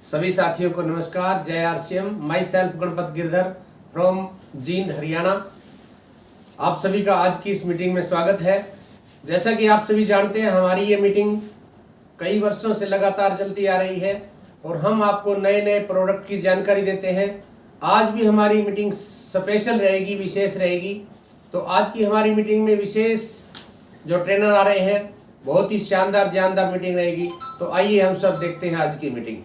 सभी साथियों को नमस्कार। जय RCM. My self Ganpat Girdhar from Jind Haryana. आप सभी का आज की इस मीटिंग में स्वागत है। जैसा कि आप सभी जानते हैं, हमारी ये मीटिंग कई वर्षों से लगातार चलती आ रही है और हम आपको नए नए प्रोडक्ट की जानकारी देते हैं। आज भी हमारी मीटिंग स्पेशल रहेगी, विशेष रहेगी। तो आज की हमारी मीटिंग में विशेष जो ट्रेनर आ रहे हैं, बहुत ही शानदार जानदार मीटिंग रहेगी। तो आइए हम सब देखते हैं आज की मीटिंग।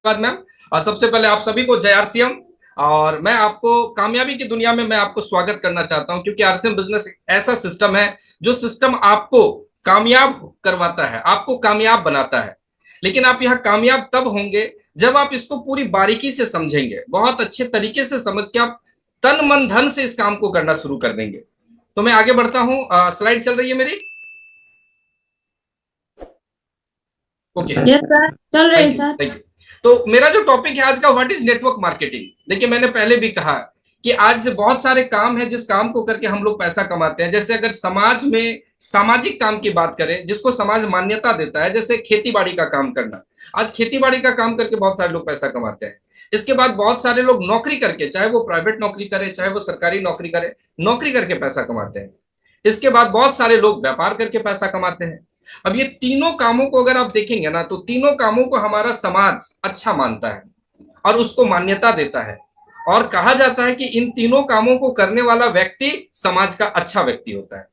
मैम, और सबसे पहले आप सभी को जय आरसीएम। और मैं आपको कामयाबी की दुनिया में मैं आपको स्वागत करना चाहता हूं, क्योंकि आरसीएम बिजनेस एक ऐसा सिस्टम है जो सिस्टम आपको कामयाब करवाता है, आपको कामयाब बनाता है। लेकिन आप यहां कामयाब तब होंगे जब आप इसको पूरी बारीकी से समझेंगे, बहुत अच्छे तरीके से समझ के आप तन मन धन से इस काम को करना शुरू कर देंगे। तो मैं आगे बढ़ता हूं। स्लाइड चल रही है मेरी? ओके, यस सर, चल रही सर। Thank you. तो मेरा जो टॉपिक है आज का, व्हाट इज नेटवर्क मार्केटिंग। देखिए, मैंने पहले भी कहा कि आज बहुत सारे काम है जिस काम को करके हम लोग पैसा कमाते हैं। जैसे अगर समाज में सामाजिक काम की बात करें, जिसको समाज मान्यता देता है, जैसे खेती बाड़ी का काम करना। आज खेती बाड़ी का काम करके बहुत सारे लोग पैसा कमाते हैं। इसके बाद बहुत सारे लोग नौकरी करके, चाहे वो प्राइवेट नौकरी करे चाहे वो सरकारी नौकरी करे, नौकरी करके पैसा कमाते हैं। इसके बाद बहुत सारे लोग व्यापार करके पैसा कमाते हैं। अब ये तीनों कामों को अगर आप देखेंगे ना, तो तीनों कामों को हमारा समाज अच्छा मानता है और उसको मान्यता देता है। और कहा जाता है कि इन तीनों कामों को करने वाला व्यक्ति समाज का अच्छा व्यक्ति होता है।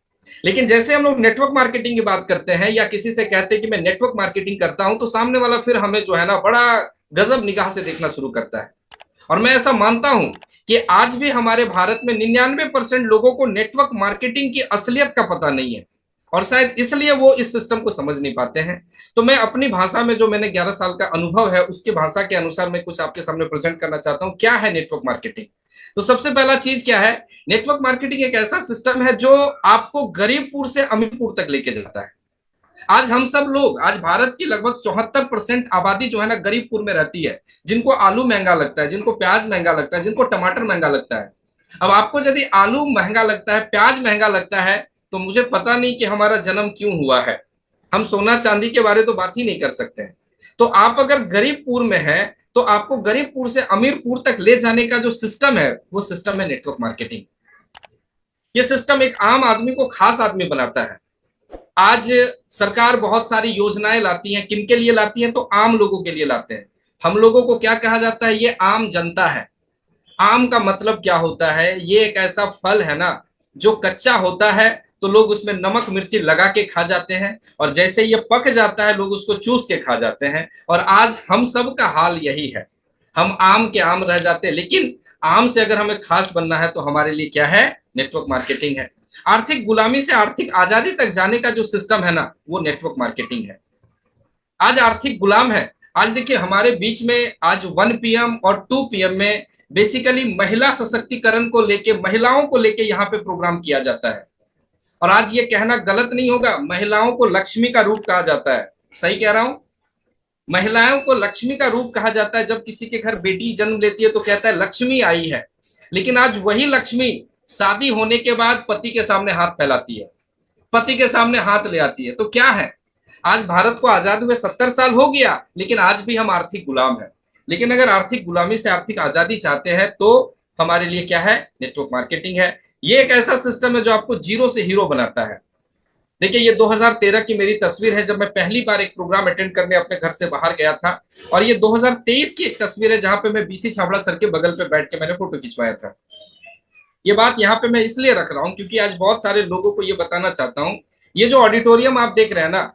लेकिन जैसे हम लोग नेटवर्क मार्केटिंग की बात करते हैं या किसी से कहते हैं कि मैं नेटवर्क मार्केटिंग करता हूं, तो सामने वाला फिर हमें जो है ना, बड़ा गजब निगाह से देखना शुरू करता है। और मैं ऐसा मानता हूं कि आज भी हमारे भारत में 99% लोगों को नेटवर्क मार्केटिंग की असलियत का पता नहीं है, और शायद इसलिए वो इस सिस्टम को समझ नहीं पाते हैं। तो मैं अपनी भाषा में, जो मैंने 11 साल का अनुभव है, उसकी भाषा के अनुसार मैं कुछ आपके सामने प्रेजेंट करना चाहता हूं। क्या है नेटवर्क मार्केटिंग? तो सबसे पहला चीज क्या है, नेटवर्क मार्केटिंग एक ऐसा सिस्टम है जो आपको गरीबपुर से अमीरपुर तक लेके जाता है। आज हम सब लोग, आज भारत की लगभग 74% आबादी जो है ना, गरीबपुर में रहती है। जिनको आलू महंगा लगता है, जिनको प्याज महंगा लगता है, जिनको टमाटर महंगा लगता है। अब आपको यदि आलू महंगा लगता है, प्याज महंगा लगता है, तो मुझे पता नहीं कि हमारा जन्म क्यों हुआ है। हम सोना चांदी के बारे तो बात ही नहीं कर सकते हैं। तो आप अगर गरीबपुर में हैं, तो आपको गरीबपुर से अमीरपुर तक ले जाने का जो सिस्टम है, वो सिस्टम है नेटवर्क मार्केटिंग। ये सिस्टम एक आम आदमी को खास आदमी बनाता है। आज सरकार बहुत सारी योजनाएं लाती हैं, किनके लिए लाती हैं? तो आम लोगों के लिए लाते हैं। हम लोगों को क्या कहा जाता है? ये आम जनता है। आम का मतलब क्या होता है? ये एक ऐसा फल है ना, जो कच्चा होता है तो लोग उसमें नमक मिर्ची लगा के खा जाते हैं, और जैसे ये पक जाता है लोग उसको चूस के खा जाते हैं। और आज हम सब का हाल यही है, हम आम के आम रह जाते हैं। लेकिन आम से अगर हमें खास बनना है, तो हमारे लिए क्या है? नेटवर्क मार्केटिंग है। आर्थिक गुलामी से आर्थिक आजादी तक जाने का जो सिस्टम है ना, वो नेटवर्क मार्केटिंग है। आज आर्थिक गुलाम है। आज देखिए, हमारे बीच में आज 1 PM और 2 PM में बेसिकली महिला सशक्तिकरण को लेके, महिलाओं को लेके यहाँ पे प्रोग्राम किया जाता है। और आज ये कहना गलत नहीं होगा, महिलाओं को लक्ष्मी का रूप कहा जाता है। सही कह रहा हूं? महिलाओं को लक्ष्मी का रूप कहा जाता है। जब किसी के घर बेटी जन्म लेती है तो कहता है लक्ष्मी आई है। लेकिन आज वही लक्ष्मी शादी होने के बाद पति के सामने हाथ फैलाती है, पति के सामने हाथ ले आती है। तो क्या है, आज भारत को आजाद हुए 70 साल हो गया, लेकिन आज भी हम आर्थिक गुलाम हैं। लेकिन अगर आर्थिक गुलामी से आर्थिक आजादी चाहते हैं, तो हमारे लिए क्या है? नेटवर्क मार्केटिंग है। ये एक ऐसा सिस्टम है जो आपको जीरो से हीरो बनाता है। देखिए, ये 2013 की मेरी तस्वीर है, जब मैं पहली बार एक प्रोग्राम अटेंड करने अपने घर से बाहर गया था। और ये 2023 की एक तस्वीर है, जहां पे मैं बीसी छाबड़ा सर के बगल पे बैठ के मैंने फोटो खिंचवाया था। ये बात यहाँ पे मैं इसलिए रख रहा हूँ क्योंकि आज बहुत सारे लोगों को ये बताना चाहता हूँ। ये जो ऑडिटोरियम आप देख रहे हैं ना,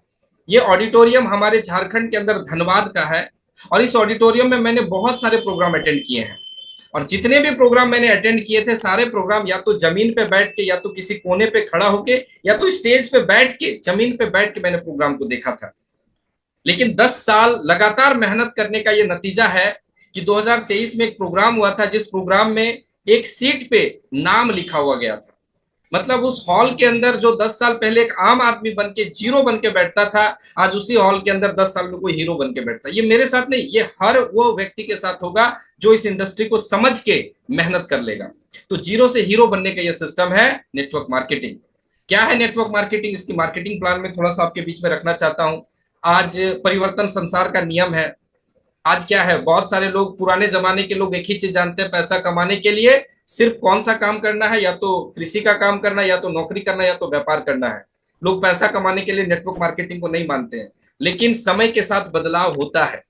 ये ऑडिटोरियम हमारे झारखंड के अंदर धनबाद का है। और इस ऑडिटोरियम में मैंने बहुत सारे प्रोग्राम अटेंड किए हैं। और जितने भी प्रोग्राम मैंने अटेंड किए थे, सारे प्रोग्राम या तो जमीन पे बैठ के, या तो किसी कोने पे खड़ा होके, या तो स्टेज पे बैठ के, जमीन पे बैठ के मैंने प्रोग्राम को देखा था। लेकिन 10 साल लगातार मेहनत करने का ये नतीजा है कि 2023 में एक प्रोग्राम हुआ था, जिस प्रोग्राम में एक सीट पे नाम लिखा हुआ गया था। मतलब उस हॉल के अंदर जो 10 साल पहले एक आम आदमी बन के, जीरो बन के बैठता था, आज उसी हॉल के अंदर 10 साल में कोई हीरो बन के बैठता है। ये मेरे साथ नहीं, ये हर वो व्यक्ति के साथ होगा जो इस इंडस्ट्री को समझ के मेहनत कर लेगा। तो जीरो से हीरो बनने का ये सिस्टम है नेटवर्क मार्केटिंग। क्या है नेटवर्क मार्केटिंग? इसकी मार्केटिंग प्लान में थोड़ा सा आपके बीच में रखना चाहता हूं। आज परिवर्तन संसार का नियम है। आज क्या है, बहुत सारे लोग, पुराने जमाने के लोग एक ही चीज जानते हैं, पैसा कमाने के लिए सिर्फ कौन सा काम करना है, या तो कृषि का काम करना है, या तो नौकरी करना है, या तो व्यापार करना है। लोग पैसा कमाने के लिए नेटवर्क मार्केटिंग को नहीं मानते हैं। लेकिन समय के साथ बदलाव होता है,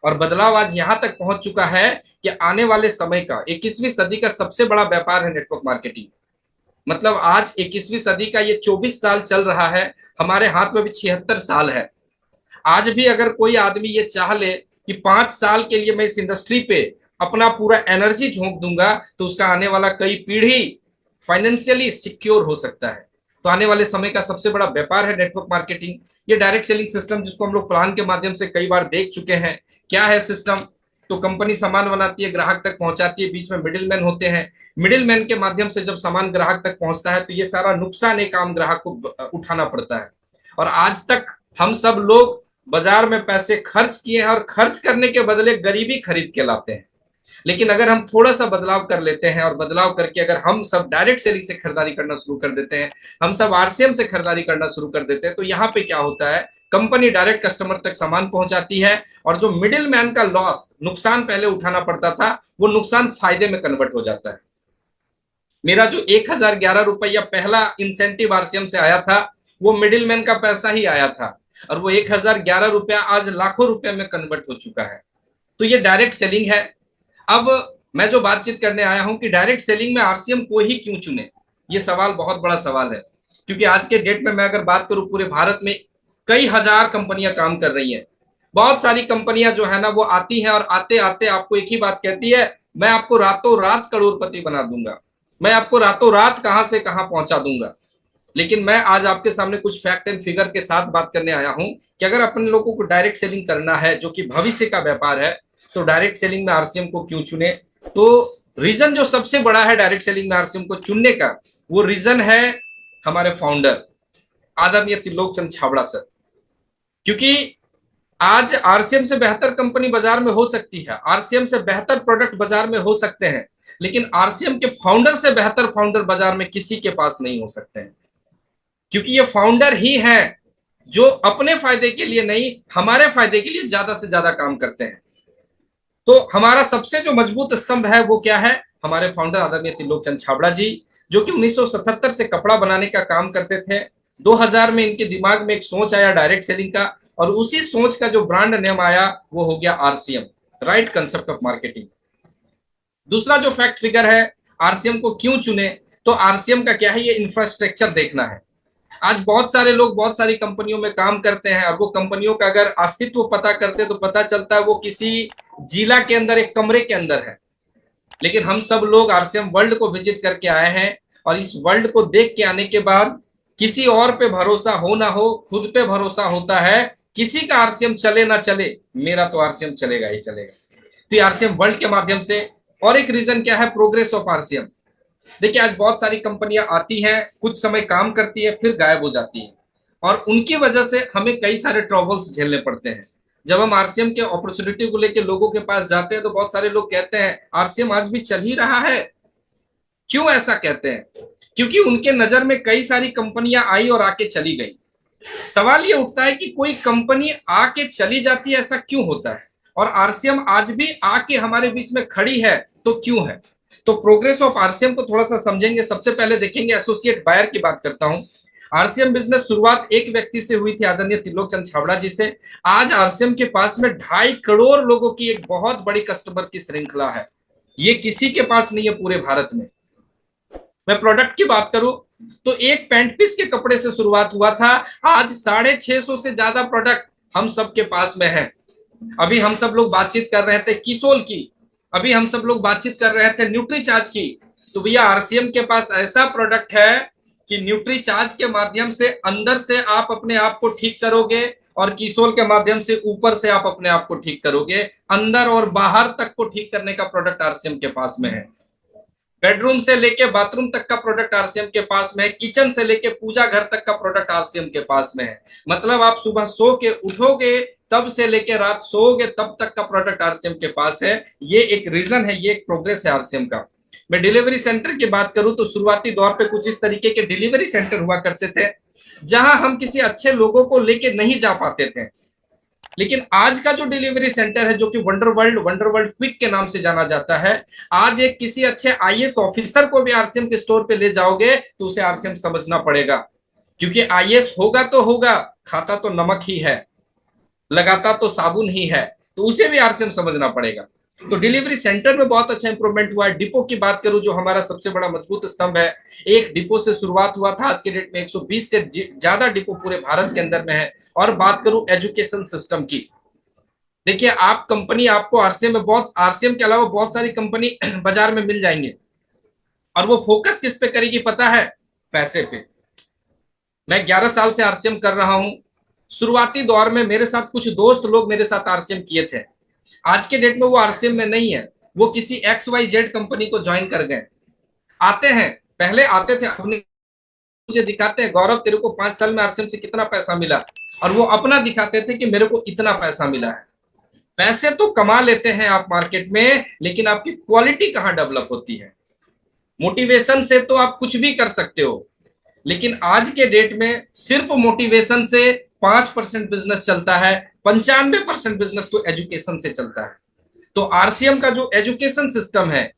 और बदलाव आज यहां तक पहुंच चुका है कि आने वाले समय का 21वीं सदी का सबसे बड़ा व्यापार है नेटवर्क मार्केटिंग। मतलब आज 21वीं सदी का ये 24 साल चल रहा है, हमारे हाथ में भी 76 साल है। आज भी अगर कोई आदमी ये चाह ले कि 5 साल के लिए मैं इस इंडस्ट्री पे अपना पूरा एनर्जी झोंक दूंगा, तो उसका आने वाला कई पीढ़ी फाइनेंशियली सिक्योर हो सकता है। तो आने वाले समय का सबसे बड़ा व्यापार है नेटवर्क मार्केटिंग। ये डायरेक्ट सेलिंग सिस्टम, जिसको हम लोग प्लान के माध्यम से कई बार देख चुके हैं। क्या है सिस्टम? तो कंपनी सामान बनाती है, ग्राहक तक पहुंचाती है, बीच में मिडिल मैन होते हैं। मिडिल मैन के माध्यम से जब सामान ग्राहक तक पहुंचता है, तो ये सारा नुकसान एक आम ग्राहक को उठाना पड़ता है। और आज तक हम सब लोग बाजार में पैसे खर्च किए हैं, और खर्च करने के बदले गरीबी खरीद के लाते हैं। लेकिन अगर हम थोड़ा सा बदलाव कर लेते हैं, और बदलाव करके अगर हम सब डायरेक्ट सेलिंग से खरीदारी करना शुरू कर देते हैं, हम सब आरसीएम से खरीदारी करना शुरू कर देते हैं, तो यहाँ पे क्या होता है, कंपनी डायरेक्ट कस्टमर तक सामान पहुंचाती है, और जो मिडिल मैन का लॉस, नुकसान पहले उठाना पड़ता था, वो नुकसान फायदे में कन्वर्ट हो जाता है। मेरा जो 1011 रुपया पहला इंसेंटिव आरसीएम से आया था, वो मिडिल मैन का पैसा ही आया था, और वो 1011 रुपया आज लाखों रुपए में कन्वर्ट हो चुका है। तो ये डायरेक्ट सेलिंग है। अब मैं जो बातचीत करने आया हूं कि डायरेक्ट सेलिंग में आरसीएम को ही क्यों चुने, ये सवाल बहुत बड़ा सवाल है। क्योंकि आज के डेट में मैं अगर बात करूं, पूरे भारत में कई हजार कंपनियां काम कर रही हैं। बहुत सारी कंपनियां जो है ना, वो आती हैं, और आते आते आपको एक ही बात कहती है, मैं आपको रातों रात करोड़पति बना दूंगा, मैं आपको रातों रात कहां से कहां पहुंचा दूंगा। लेकिन मैं आज आपके सामने कुछ फैक्ट एंड फिगर के साथ बात करने आया हूं कि अगर अपने लोगों को डायरेक्ट सेलिंग करना है, जो कि भविष्य का व्यापार है, तो डायरेक्ट सेलिंग में आरसीएम को क्यों चुने। तो रीजन जो सबसे बड़ा है डायरेक्ट सेलिंग में आरसीएम को चुनने का, वो रीजन है हमारे फाउंडर आदरणीय त्रिलोक चंद छाबड़ा सर। क्योंकि आज आरसीएम से बेहतर कंपनी बाजार में हो सकती है, आरसीएम से बेहतर प्रोडक्ट बाजार में हो सकते हैं, लेकिन आरसीएम के फाउंडर से बेहतर फाउंडर बाजार में किसी के पास नहीं हो सकते हैं। क्योंकि ये फाउंडर ही हैं जो अपने फायदे के लिए नहीं, हमारे फायदे के लिए ज्यादा से ज्यादा काम करते हैं। तो हमारा सबसे जो मजबूत स्तंभ है वो क्या है, हमारे फाउंडर आदरणीय त्रिलोक चंद छाबड़ा जी, जो कि 1977 से कपड़ा बनाने का काम करते थे। 2000 में इनके दिमाग में एक सोच आया डायरेक्ट सेलिंग का, और उसी सोच का जो ब्रांड नेम आया वो हो गया RCM, right concept of marketing. दूसरा जो फैक्ट फिगर है, आरसीएम को क्यों चुने, तो आरसीएम का क्या है, ये इंफ्रास्ट्रक्चर देखना है। आज बहुत सारे लोग बहुत सारी कंपनियों में काम करते हैं, और वो कंपनियों का अगर अस्तित्व पता करते हैं तो पता चलता है वो किसी जिला के अंदर एक कमरे के अंदर है। लेकिन हम सब लोग आरसीएम वर्ल्ड को विजिट करके आए हैं, और इस वर्ल्ड को देख के आने के बाद किसी और पे भरोसा हो ना हो, खुद पे भरोसा होता है। किसी का आरसीएम चले ना चले, मेरा तो आरसीएम चलेगा ही चलेगा। तो आरसीएम वर्ल्ड के माध्यम से। और एक रीजन क्या है, प्रोग्रेस ऑफ आरसीएम। देखिए, आज बहुत सारी कंपनियां आती हैं, कुछ समय काम करती है, फिर गायब हो जाती है, और उनकी वजह से हमें कई सारे ट्रबल्स झेलने पड़ते हैं। जब हम आरसीएम के अपॉर्चुनिटी को लेकर लोगों के पास जाते हैं, तो बहुत सारे लोग कहते हैं आरसीएम आज भी चल ही रहा है। क्यों ऐसा कहते हैं? क्योंकि उनके नजर में कई सारी कंपनियां आई और आके चली गई। सवाल ये उठता है कि कोई कंपनी आके चली जाती है, ऐसा क्यों होता है, और आरसीएम आज भी आके हमारे बीच में खड़ी है, तो क्यों है। तो प्रोग्रेस ऑफ आरसीएम को थोड़ा सा समझेंगे। सबसे पहले देखेंगे एसोसिएट बायर की बात करता हूं। आरसीएम बिजनेस शुरुआत एक व्यक्ति से हुई थी, आदरणीय त्रिलोक चंद छाबड़ा जी से। आज आरसीएम के पास में 2.5 करोड़ लोगों की एक बहुत बड़ी कस्टमर की श्रृंखला है। ये किसी के पास नहीं है पूरे भारत में। मैं प्रोडक्ट की बात करूं तो एक पैंट पीस के कपड़े से शुरुआत हुआ था, आज 650 से ज्यादा प्रोडक्ट हम सबके पास में है। अभी हम सब लोग बातचीत कर रहे थे किसोल की, अभी हम सब लोग बातचीत कर रहे थे न्यूट्रीचार्ज की। तो भैया आरसीएम के पास ऐसा प्रोडक्ट है कि न्यूट्रीचार्ज के माध्यम से अंदर से आप अपने आप को ठीक करोगे, और किसोल के माध्यम से ऊपर से आप अपने आप को ठीक करोगे। अंदर और बाहर तक को ठीक करने का प्रोडक्ट आरसीएम के पास में है। बेडरूम से लेके बाथरूम तक का प्रोडक्ट आरसीएम के पास में है। किचन से लेके पूजा घर तक का प्रोडक्ट आरसीएम के पास में है। मतलब आप सुबह सो के उठोगे तब से लेके रात सोओगे तब तक का प्रोडक्ट आरसीएम के पास है। ये एक रीजन है, ये एक प्रोग्रेस है आरसीएम का। मैं डिलीवरी सेंटर की बात करूं तो शुरुआती दौर पे कुछ इस तरीके के डिलीवरी सेंटर हुआ करते थे, जहां हम किसी अच्छे लोगों को लेके नहीं जा पाते थे। लेकिन आज का जो डिलीवरी सेंटर है, जो कि वंडर वर्ल्ड क्विक के नाम से जाना जाता है, आज एक किसी अच्छे आईएएस ऑफिसर को भी आरसीएम के स्टोर पे ले जाओगे तो उसे आरसीएम समझना पड़ेगा, क्योंकि आईएएस होगा तो होगा, खाता तो नमक ही है, लगाता तो साबुन ही है, तो उसे भी आरसीएम समझना पड़ेगा। तो डिलीवरी सेंटर में बहुत अच्छा इंप्रूवमेंट हुआ है। डिपो की बात करूं, जो हमारा सबसे बड़ा मजबूत स्तंभ है, एक डिपो से शुरुआत हुआ था, आज के डेट में 120 से ज्यादा डिपो पूरे भारत के अंदर में है। और बात करूं एजुकेशन सिस्टम की, देखिए आप कंपनी, आपको आरसीएम में बहुत, आरसीएम के अलावा बहुत सारी कंपनी बाजार में मिल जाएंगे, और वो फोकस किस पे करेगी पता है? पैसे पे। मैं 11 साल से आरसीएम कर रहा हूं। शुरुआती दौर में मेरे साथ कुछ दोस्त लोग मेरे साथ आरसीएम किए थे, आज के डेट में वो आरसीएम में नहीं है, वो किसी एक्स वाई जेड कंपनी को ज्वाइन कर गए। आते हैं, पहले आते थे अपने, मुझे दिखाते हैं गौरव तेरे को 5 साल में आरसीएम से कितना पैसा मिला, और वो अपना दिखाते थे कि मेरे को इतना पैसा मिला है। पैसे तो कमा लेते हैं आप मार्केट में, लेकिन आपकी क्वालिटी कहां डेवलप होती है? मोटिवेशन से तो आप कुछ भी कर सकते हो, लेकिन आज के डेट में सिर्फ मोटिवेशन से 5% बिजनेस चलता है, 95% बिजनेस तो एजुकेशन से चलता है। तो आरसीएम का जो एजुकेशन सिस्टम है,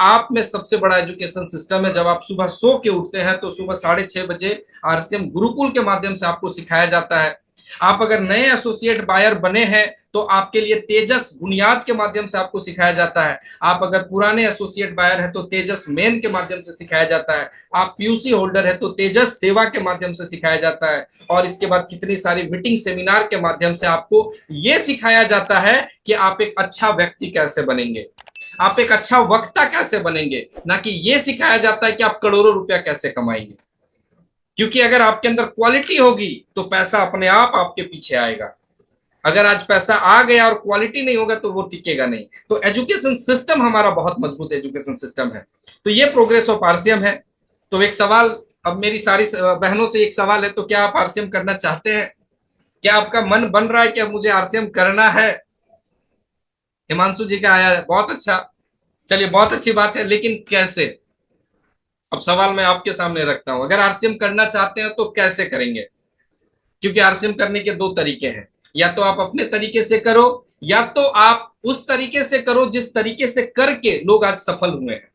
आप में सबसे बड़ा एजुकेशन सिस्टम है। जब आप सुबह सो के उठते हैं तो सुबह 6:30 बजे आरसीएम गुरुकुल के माध्यम से आपको सिखाया जाता है। आप अगर नए एसोसिएट बायर बने हैं तो आपके लिए तेजस बुनियाद के माध्यम से आपको सिखाया जाता है। आप अगर पुराने एसोसिएट बायर हैं तो तेजस मेन के माध्यम से सिखाया जाता है। आप पीयूसी होल्डर है तो तेजस सेवा के माध्यम से सिखाया जाता है। और इसके बाद कितनी सारी मीटिंग सेमिनार के माध्यम से आपको यह सिखाया जाता है कि आप एक अच्छा व्यक्ति कैसे बनेंगे, आप एक अच्छा वक्ता कैसे बनेंगे, ना कि यह सिखाया जाता है कि आप करोड़ों रुपया कैसे कमाएंगे। क्योंकि अगर आपके अंदर क्वालिटी होगी तो पैसा अपने आप आपके पीछे आएगा। अगर आज पैसा आ गया और क्वालिटी नहीं होगा तो वो टिकेगा नहीं। तो एजुकेशन सिस्टम हमारा बहुत मजबूत एजुकेशन सिस्टम है। तो ये प्रोग्रेस ऑफ आरसीएम है। तो एक सवाल, अब मेरी सारी बहनों से एक सवाल है, तो क्या आप आरसीएम करना चाहते हैं? क्या आपका मन बन रहा है कि अब मुझे आरसीएम करना है? हिमांशु जी का आया है, बहुत अच्छा, चलिए बहुत अच्छी बात है, लेकिन कैसे? अब सवाल मैं आपके सामने रखता हूं, अगर आरसीएम करना चाहते हैं तो कैसे करेंगे? क्योंकि आरसीएम करने के दो तरीके हैं, या तो आप अपने तरीके से करो, या तो आप उस तरीके से करो जिस तरीके से करके लोग आज सफल हुए हैं।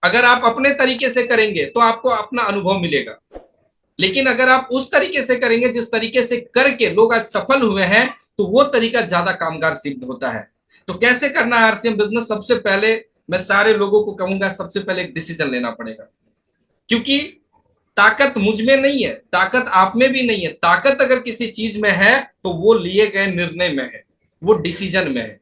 अगर आप अपने तरीके से करेंगे तो आपको अपना अनुभव मिलेगा, लेकिन अगर आप उस तरीके से करेंगे जिस तरीके से करके लोग आज सफल हुए हैं, तो वो तरीका ज्यादा कामगार सिद्ध होता है। तो कैसे करना है आरसीएम बिजनेस? सबसे पहले मैं सारे लोगों को कहूंगा, सबसे पहले एक डिसीजन लेना पड़ेगा। क्योंकि ताकत मुझ में नहीं है, ताकत आप में भी नहीं है। ताकत अगर किसी चीज में है तो वो लिए गए निर्णय में है, वो डिसीजन में है।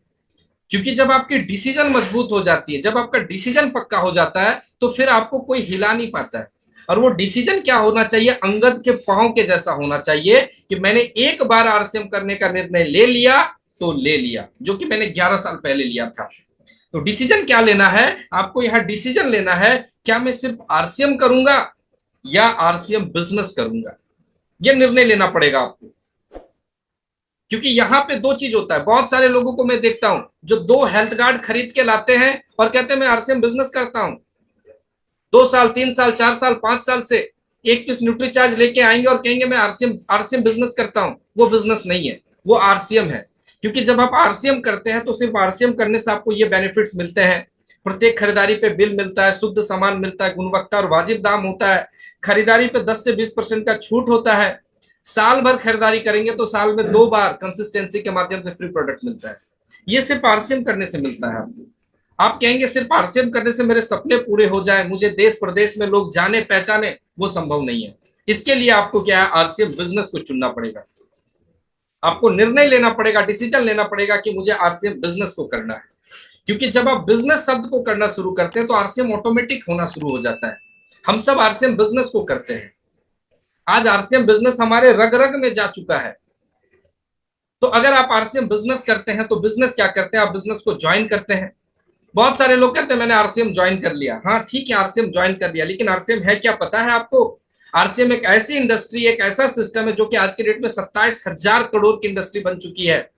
क्योंकि जब आपकी डिसीजन मजबूत हो जाती है, जब आपका डिसीजन पक्का हो जाता है, तो फिर आपको कोई हिला नहीं पाता है। और वो डिसीजन क्या होना चाहिए? अंगद के पांव के जैसा होना चाहिए कि मैंने एक बार आरसीएम करने का निर्णय ले लिया तो ले लिया, जो कि मैंने 11 साल पहले लिया था। तो डिसीजन क्या लेना है आपको? यहां डिसीजन लेना है, क्या मैं सिर्फ आरसीएम करूंगा या आरसीएम बिजनेस करूंगा? यह निर्णय लेना पड़ेगा आपको। क्योंकि यहां पे दो चीज होता है। बहुत सारे लोगों को मैं देखता हूं जो 2 हेल्थ कार्ड खरीद के लाते हैं और कहते हैं मैं आरसीएम बिजनेस करता हूं। 2 साल 3 साल 4 साल 5 साल से एक पीस न्यूट्री चार्ज लेके आएंगे और कहेंगे मैं आरसीएम बिजनेस करता हूं। वो बिजनेस नहीं है, वो आरसीएम है। क्योंकि जब आप आरसीएम करते हैं तो सिर्फ आरसीएम करने से आपको ये बेनिफिट्स मिलते हैं, प्रत्येक खरीदारी पे बिल मिलता है, शुद्ध सामान मिलता है, गुणवत्ता और वाजिब दाम होता है, खरीदारी पे 10 से 20% का छूट होता है। साल भर खरीदारी करेंगे तो साल में 2 बार कंसिस्टेंसी के माध्यम से फ्री प्रोडक्ट मिलता है। ये सिर्फ आरसीएम करने से मिलता है आपको। आप कहेंगे सिर्फ आरसीएम करने से मेरे सपने पूरे हो जाए, मुझे देश प्रदेश में लोग जाने पहचाने, वो संभव नहीं है। इसके लिए आपको क्या है? आरसीएम बिजनेस को चुनना पड़ेगा। आपको निर्णय लेना पड़ेगा, डिसीजन लेना पड़ेगा कि मुझे आरसीएम बिजनेस को करना है। क्योंकि जब आप बिजनेस शब्द को करना शुरू करते हैं तो आरसीएम ऑटोमेटिक होना शुरू हो जाता है। हम सब आरसीएम बिजनेस को करते हैं। आज आरसीएम बिजनेस हमारे रग रग में जा चुका है। तो अगर आप आरसीएम बिजनेस करते हैं तो बिजनेस क्या करते हैं? आप बिजनेस को ज्वाइन करते हैं। बहुत सारे लोग कहते हैं मैंने आरसीएम ज्वाइन कर लिया। हाँ ठीक है, आरसीएम ज्वाइन कर लिया, लेकिन आरसीएम है क्या पता है आपको? आरसीएम एक ऐसी इंडस्ट्री, एक ऐसा सिस्टम है जो कि आज के डेट में 27,000 करोड़ की इंडस्ट्री बन चुकी है।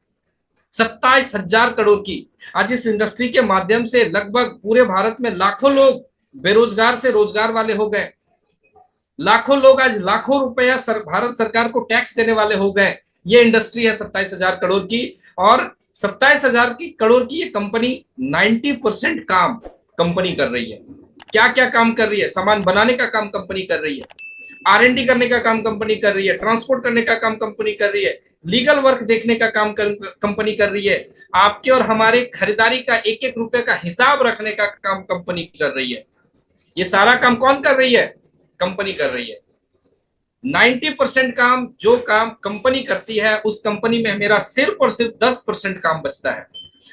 27,000 करोड़ की। आज इस इंडस्ट्री के माध्यम से लगभग पूरे भारत में लाखों लोग बेरोजगार से रोजगार वाले हो गए। लाखों लोग आज लाखों रुपया भारत सरकार को टैक्स देने वाले हो गए। ये इंडस्ट्री है 27,000 करोड़ की, और 27,000 की करोड़ की ये कंपनी 90% काम कंपनी कर रही है। क्या क्या काम कर रही है? सामान बनाने का काम कंपनी कर रही है, R&D करने का काम कंपनी कर रही है, ट्रांसपोर्ट करने का काम कंपनी कर रही है, लीगल वर्क देखने का काम कंपनी कर रही है, आपके और हमारे खरीदारी का एक एक रुपए का हिसाब रखने का काम कंपनी कर रही है। ये सारा काम कौन कर रही है? कंपनी कर रही है। 90% काम जो काम कंपनी करती है, उस कंपनी में मेरा सिर्फ और सिर्फ 10% काम बचता है।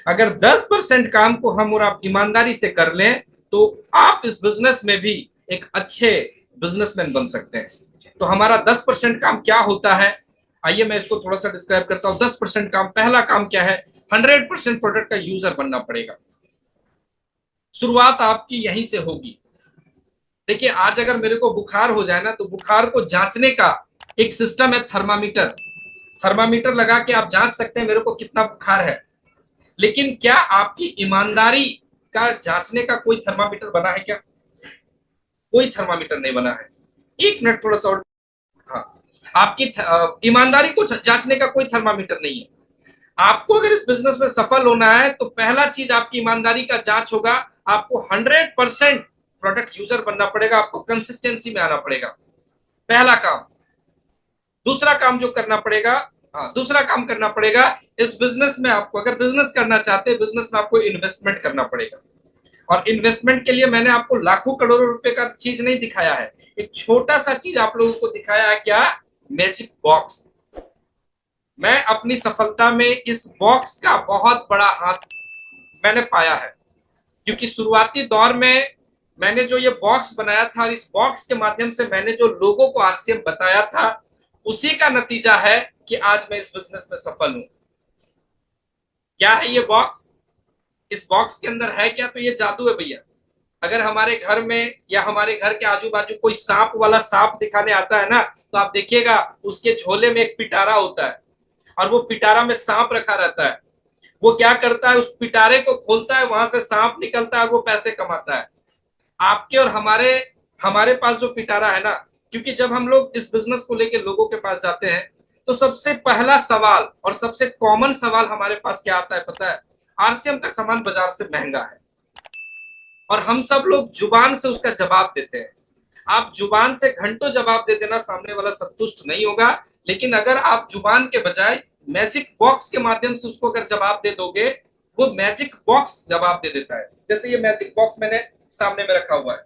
अगर 10% काम को हम और आप ईमानदारी से कर लें तो आप इस बिजनेस में भी एक अच्छे बिजनेसमैन बन सकते हैं। तो हमारा 10% काम क्या होता है, आइए मैं इसको थोड़ा सा डिस्क्राइब करता हूं। 10% काम, पहला काम क्या है? 100% प्रोडक्ट का यूजर बनना पड़ेगा। शुरुआत आपकी यहीं से होगी। देखिए, आज अगर मेरे को बुखार हो जाए ना, तो बुखार को जांचने का एक सिस्टम है, थर्मामीटर। थर्मामीटर लगा के आप जांच सकते हैं मेरे को कितना बुखार है। लेकिन क्या आपकी ईमानदारी का जांचने का कोई थर्मामीटर बना है क्या? कोई थर्मामीटर नहीं बना है। एक मिनट थोड़ा सा और। हाँ, आपकी ईमानदारी को जांचने का कोई थर्मामीटर नहीं है। आपको अगर इस बिजनेस में सफल होना है तो पहला चीज आपकी ईमानदारी का जांच होगा। आपको 100% प्रोडक्ट यूजर बनना पड़ेगा, आपको कंसिस्टेंसी में आना पड़ेगा, पहला काम। दूसरा काम जो करना पड़ेगा, हाँ, दूसरा काम करना पड़ेगा, इस बिजनेस में आपको अगर बिजनेस करना चाहते हैं, बिजनेस में आपको इन्वेस्टमेंट करना पड़ेगा। और इन्वेस्टमेंट के लिए मैंने आपको लाखों करोड़ों रुपए का चीज नहीं दिखाया है, एक छोटा सा चीज आप लोगों को दिखाया है। क्या? Magic box. मैं अपनी सफलता में इस बॉक्स का बहुत बड़ा हाथ मैंने पाया है, क्योंकि शुरुआती दौर में मैंने जो ये बॉक्स बनाया था, और इस बॉक्स के माध्यम से मैंने जो लोगों को RCM बताया था, उसी का नतीजा है कि आज मैं इस बिजनेस में सफल हूं। क्या है ये बॉक्स? इस बॉक्स के अंदर है क्या? तो ये जादू है भैया। अगर हमारे घर में या हमारे घर के आजू बाजू कोई सांप वाला सांप दिखाने आता है ना, तो आप देखिएगा उसके झोले में एक पिटारा होता है, और वो पिटारा में सांप रखा रहता है। वो क्या करता है? उस पिटारे को खोलता है, वहां से सांप निकलता है, वो पैसे कमाता है। आपके और हमारे हमारे पास जो पिटारा है ना, क्योंकि जब हम लोग इस बिजनेस को लेकर लोगों के पास जाते हैं, तो सबसे पहला सवाल और सबसे कॉमन सवाल हमारे पास क्या आता है पता है? RCM का सामान बाजार से महंगा है, और हम सब लोग जुबान से उसका जवाब देते हैं। आप जुबान से घंटों जवाब दे देना, सामने वाला संतुष्ट नहीं होगा। लेकिन अगर आप जुबान के बजाय मैजिक बॉक्स के माध्यम से उसको अगर जवाब दे दोगे, वो मैजिक बॉक्स जवाब दे देता है। जैसे ये मैजिक बॉक्स मैंने सामने में रखा हुआ है।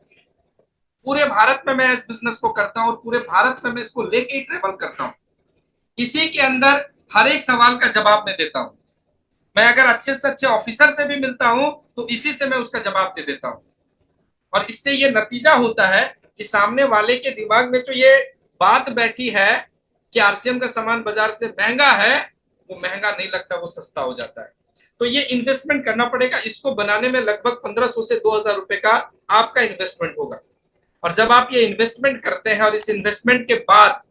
पूरे भारत में मैं इस बिजनेस को करता हूँ, और पूरे भारत में मैं इसको लेके ही ट्रेवल करता हूँ। इसी के अंदर हर एक सवाल का जवाब मैं देता हूँ। मैं अगर अच्छे से अच्छे ऑफिसर से भी मिलता हूँ, तो इसी से मैं उसका जवाब दे देता हूँ। और इससे ये नतीजा होता है कि सामने वाले के दिमाग में जो ये बात बैठी है कि RCM का सामान बाजार से महंगा है, वो महंगा नहीं लगता, वो सस्ता हो जाता है। तो ये इन्वेस्टमेंट करना पड़ेगा। इसको बनाने में लगभग 1500 से 2000 रुपए का आपका इन्वेस्टमेंट होगा। और जब आप ये इन्वेस्टमेंट करते हैं, और इस इन्वेस्टमेंट के बाद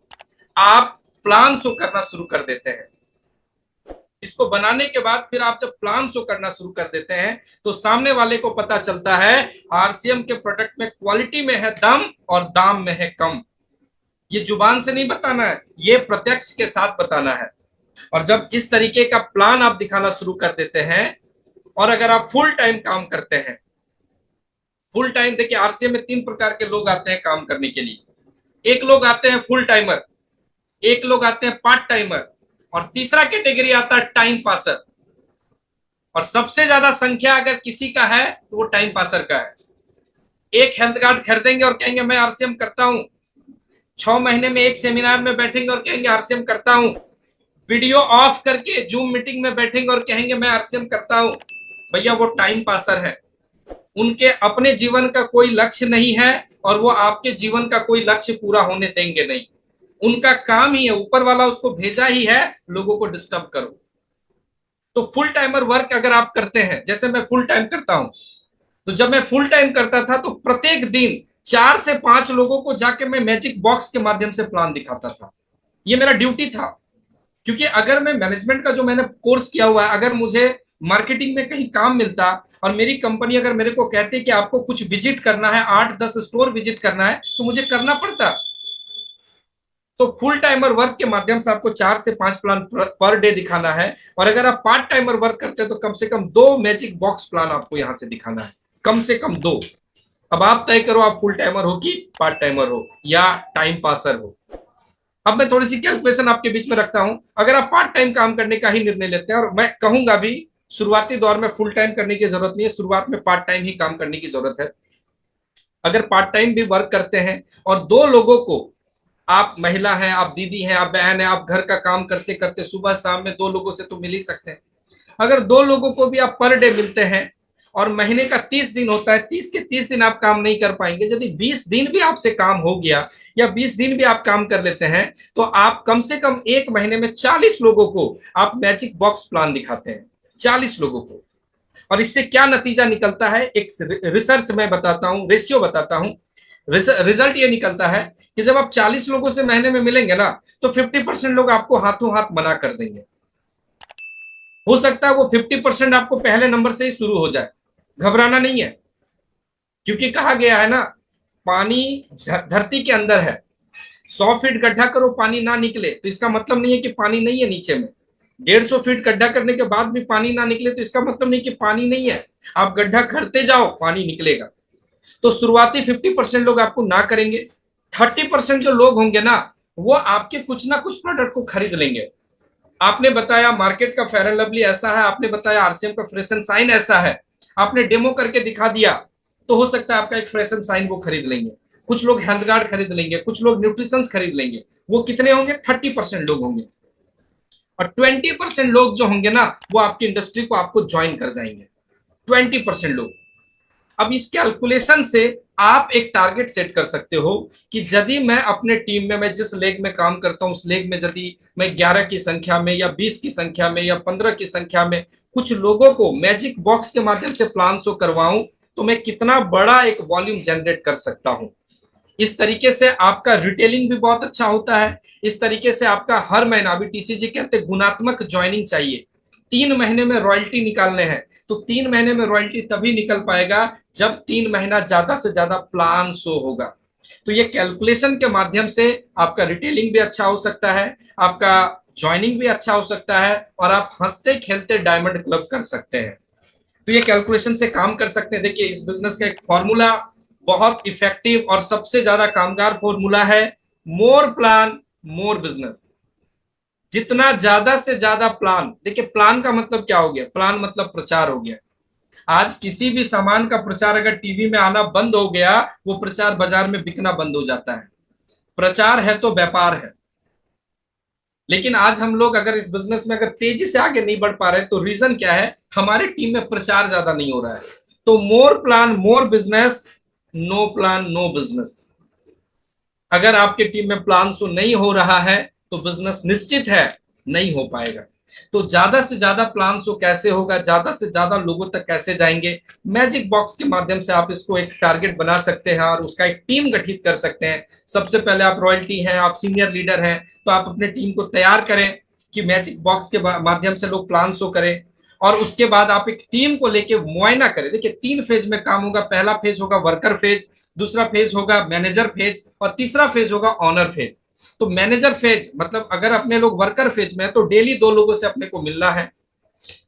आप प्लान शो करना शुरू कर देते हैं, इसको बनाने के बाद फिर आप जब प्लान शो करना शुरू कर देते हैं, तो सामने वाले को पता चलता है RCM के प्रोडक्ट में क्वालिटी में है दम, और दाम में है कम। ये जुबान से नहीं बताना है, ये प्रत्यक्ष के साथ बताना है। और जब इस तरीके का प्लान आप दिखाना शुरू कर देते हैं, और अगर आप फुल टाइम काम करते हैं, फुल टाइम, देखिए RCM में 3 प्रकार के लोग आते हैं काम करने के लिए। एक लोग आते हैं फुल टाइमर, एक लोग आते हैं पार्ट टाइमर, और तीसरा कैटेगरी आता है टाइम पासर। और सबसे ज्यादा संख्या अगर किसी का है तो वो टाइम पासर का है। एक हेल्थ कार्ड खरीदेंगे और कहेंगे मैं RCM करता हूं, 6 महीने में एक सेमिनार में बैठेंगे और कहेंगे RCM करता हूं, वीडियो ऑफ करके जूम मीटिंग में बैठेंगे और कहेंगे मैं RCM करता हूं। भैया वो टाइम पासर है। उनके अपने जीवन का कोई लक्ष्य नहीं है, और वो आपके जीवन का कोई लक्ष्य पूरा होने देंगे नहीं। उनका काम ही है, ऊपर वाला उसको भेजा ही है, लोगों को डिस्टर्ब करो। तो फुल टाइमर वर्क अगर आप करते हैं, जैसे मैं फुल टाइम करता हूं, तो जब मैं फुल टाइम करता था तो प्रत्येक दिन 4 से 5 लोगों को जाके मैं मैजिक बॉक्स के माध्यम से प्लान दिखाता था। ये मेरा ड्यूटी था। क्योंकि अगर मैं मैनेजमेंट का जो मैंने कोर्स किया हुआ है, अगर मुझे मार्केटिंग में कहीं काम मिलता, और मेरी कंपनी अगर मेरे को कहती कि आपको कुछ विजिट करना है, 8-10 स्टोर विजिट करना है, तो मुझे करना पड़ता। तो फुल टाइमर वर्क के माध्यम से आपको 4 से 5 प्लान पर डे दिखाना है, और अगर आप पार्ट टाइमर वर्क करते हैं तो कम से कम 2 मैजिक बॉक्स प्लान आपको यहां से दिखाना है, कम से कम 2। अब आप तय करो आप फुल टाइमर हो कि पार्ट टाइमर हो या टाइम पासर हो। अब मैं थोड़ी सी कैलकुलेशन आपके बीच में रखता हूं। अगर आप पार्ट टाइम काम करने का ही निर्णय लेते हैं, और मैं कहूंगा भी शुरुआती दौर में फुल टाइम करने की जरूरत नहीं है, शुरुआत में पार्ट टाइम ही काम करने की जरूरत है। अगर पार्ट टाइम भी वर्क करते हैं और 2 लोगों को, आप महिला हैं, आप दीदी हैं, आप बहन हैं, आप घर का काम करते करते सुबह शाम में 2 लोगों से तो मिल ही सकते हैं। अगर 2 लोगों को भी आप पर डे मिलते हैं और महीने का 30 दिन होता है, 30 के 30 दिन आप काम नहीं कर पाएंगे, यदि 20 दिन भी आपसे काम हो गया या 20 दिन भी आप काम कर लेते हैं, तो आप कम से कम 1 महीने में 40 लोगों को आप मैजिक बॉक्स प्लान दिखाते हैं, 40 लोगों को। और इससे क्या नतीजा निकलता है, एक रिसर्च मैं बताता हूं, रेशियो बताता हूं। रिजल्ट ये निकलता है कि जब आप 40 लोगों से महीने में मिलेंगे ना, तो 50% लोग आपको हाथों हाथ मना कर देंगे। हो सकता है वो 50% आपको पहले नंबर से ही शुरू हो जाए, घबराना नहीं है, क्योंकि कहा गया है ना, पानी धरती के अंदर है, 100 फीट गड्ढा करो पानी ना निकले तो इसका मतलब नहीं है कि पानी नहीं है नीचे में। 150 फीट गड्ढा करने के बाद भी पानी ना निकले तो इसका मतलब नहीं कि पानी नहीं है, आप गड्ढा करते जाओ पानी निकलेगा। तो शुरुआती 50% लोग आपको ना करेंगे, 30% जो लोग होंगे ना, वो आपके कुछ ना कुछ प्रोडक्ट को खरीद लेंगे। आपने बताया मार्केट का फेयर एंड लवली ऐसा है, आपने बताया आरसीएम का फ्रेश एंड शाइन ऐसा है, आपने डेमो करके दिखा दिया, तो हो सकता है आपका एक फ्रेश एंड शाइन वो खरीद लेंगे। कुछ लोग हेल्थ गार्ड खरीद लेंगे, कुछ लोग न्यूट्रिशन खरीद लेंगे। वो कितने होंगे, 30% लोग होंगे। और 20% लोग जो होंगे ना, वो आपकी इंडस्ट्री को आपको ज्वाइन कर जाएंगे, 20% लोग। अब इस कैलकुलेशन से आप एक टारगेट सेट कर सकते हो कि यदि मैं अपने टीम में, मैं जिस लेग में काम करता हूं उस लेग में यदि मैं 11 की संख्या में या 20 की संख्या में या 15 की संख्या में कुछ लोगों को मैजिक बॉक्स के माध्यम से प्लान शो करवाऊं, तो मैं कितना बड़ा एक वॉल्यूम जनरेट कर सकता हूं। इस तरीके से आपका रिटेलिंग भी बहुत अच्छा होता है। इस तरीके से आपका हर महीना, अभी टीसीजी कहते हैं गुणात्मक ज्वाइनिंग चाहिए, 3 महीने में रॉयल्टी निकालने हैं, तो 3 महीने में रॉयल्टी तभी निकल पाएगा जब 3 महीना ज्यादा से ज्यादा प्लान शो होगा। तो ये कैलकुलेशन के माध्यम से आपका रिटेलिंग भी अच्छा हो सकता है, आपका ज्वाइनिंग भी अच्छा हो सकता है, और आप हंसते खेलते डायमंड क्लब कर सकते हैं। तो ये कैलकुलेशन से काम कर सकते हैं। देखिए, इस बिजनेस का एक फॉर्मूला बहुत इफेक्टिव और सबसे ज्यादा कामगार फॉर्मूला है, मोर प्लान मोर बिजनेस। जितना ज्यादा से ज्यादा प्लान, देखिए प्लान का मतलब क्या हो गया, प्लान मतलब प्रचार हो गया। आज किसी भी सामान का प्रचार अगर टीवी में आना बंद हो गया, वो प्रचार बाजार में बिकना बंद हो जाता है। प्रचार है तो व्यापार है। लेकिन आज हम लोग अगर इस बिजनेस में अगर तेजी से आगे नहीं बढ़ पा रहे, तो रीजन क्या है, हमारे टीम में प्रचार ज्यादा नहीं हो रहा है। तो more plan more business, no plan no business. अगर आपके टीम में प्लान शो नहीं हो रहा है तो बिजनेस निश्चित है नहीं हो पाएगा। तो ज्यादा से ज्यादा प्लान शो कैसे होगा, ज्यादा से ज्यादा लोगों तक कैसे जाएंगे, मैजिक बॉक्स के माध्यम से आप इसको एक टारगेट बना सकते हैं और उसका एक टीम गठित कर सकते हैं। सबसे पहले आप रॉयल्टी हैं, आप सीनियर लीडर हैं, तो आप अपने टीम को तैयार करें कि मैजिक बॉक्स के माध्यम से लोग प्लान शो करें। और उसके बाद आप एक टीम को लेके मुआयना करें। देखिए 3 फेज में काम होगा। पहला फेज होगा वर्कर फेज, दूसरा फेज होगा मैनेजर फेज, और तीसरा फेज होगा ऑनर फेज। तो मैनेजर फेज मतलब अगर अपने लोग वर्कर फेज में है तो डेली 2 लोगों से अपने को मिलना है।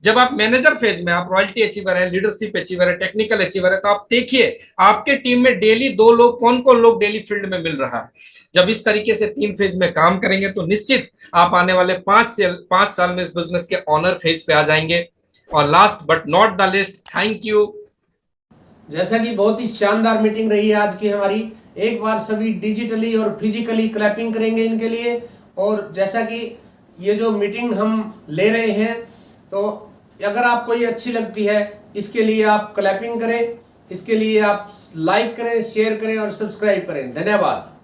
जब आप मैनेजर फेज में, आप रॉयल्टी अचीवर है, लीडरशिप अचीवर है, टेक्निकल अचीवर है, तो आप देखिए आपके टीम में डेली 2 लोग, कौन कौन लोग डेली फील्ड में मिल रहा है। जब इस तरीके से 3 फेज में काम करेंगे तो निश्चित आप आने वाले 5 साल में इस बिजनेस के ऑनर फेज पे आ जाएंगे। और last but not the list, thank you. जैसा कि बहुत ही शानदार मीटिंग रही है आज की हमारी। एक बार सभी डिजिटली और फिजिकली क्लैपिंग करेंगे इनके लिए। और जैसा कि ये जो मीटिंग हम ले रहे हैं, तो अगर आपको ये अच्छी लगती है, इसके लिए आप क्लैपिंग करें, इसके लिए आप लाइक करें, शेयर करें और सब्सक्राइब करें। धन्यवाद।